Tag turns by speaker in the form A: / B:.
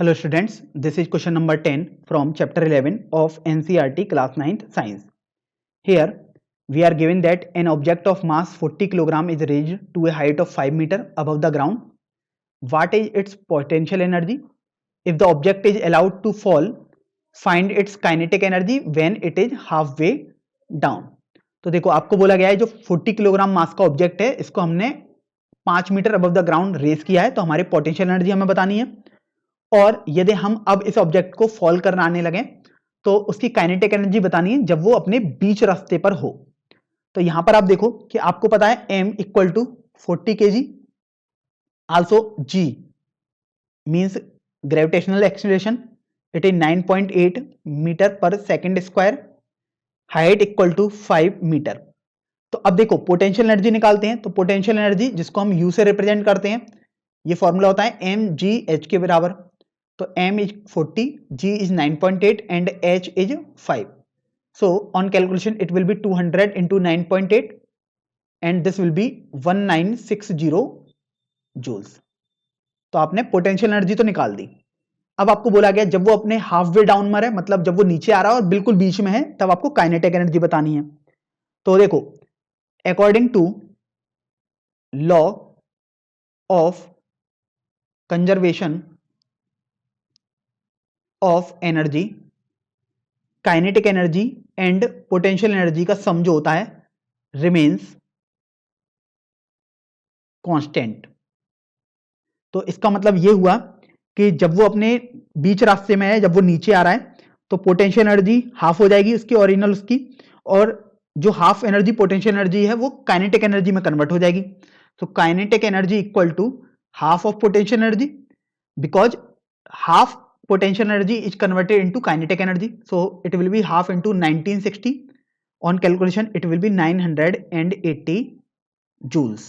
A: Hello students, this is question number 10 from chapter 11 of NCERT class 9th science. Here we are given that an object of mass 40 kg is raised to a height of 5 meter above the ground. What is its potential energy? If the object is allowed to fall, find its kinetic energy when it is halfway down. तो देखो आपको बोला गया है जो 40 kilogram mass का object है इसको हमने 5 metre above the ground raise किया है, तो हमारी पोटेंशियल एनर्जी हमें बतानी है। और यदि हम अब इस ऑब्जेक्ट को फॉल करना आने लगे तो उसकी काइनेटिक एनर्जी बतानी है जब वो अपने बीच रास्ते पर हो। तो यहां पर आप देखो कि आपको पता है m equal to 40 kg, also g means gravitational acceleration, it is 9.8 metre per second square, height equal to 5 metre. तो अब देखो पोटेंशियल एनर्जी निकालते हैं। तो पोटेंशियल एनर्जी जिसको हम u से रिप्रेजेंट करते हैं, ये फॉर्मूला होता है mgh के बराबर। तो m is 40, g is 9.8 and h is 5. So on calculation it will be 200 into 9.8 and this will be 1960 joules. तो आपने पोटेंशियल एनर्जी तो निकाल दी। अब आपको बोला गया जब वो अपने हाफ वे डाउन में है, मतलब जब वो नीचे आ रहा है और बिल्कुल बीच में है, तब आपको काइनेटिक एनर्जी बतानी है। तो देखो according to law of conservation of energy, kinetic energy and potential energy का सम जो होता है रिमेन्स कांस्टेंट। तो इसका मतलब ये हुआ कि जब वो अपने बीच रास्ते में है, जब वो नीचे आ रहा है, तो पोटेंशियल एनर्जी हाफ हो जाएगी उसकी ओरिजिनल उसकी, और जो हाफ एनर्जी पोटेंशियल एनर्जी है वो काइनेटिक एनर्जी में कन्वर्ट हो जाएगी। तो kinetic energy equal to half of potential energy, because half potential energy is converted into kinetic energy, so it will be half into 1960. On calculation it will be 980 joules.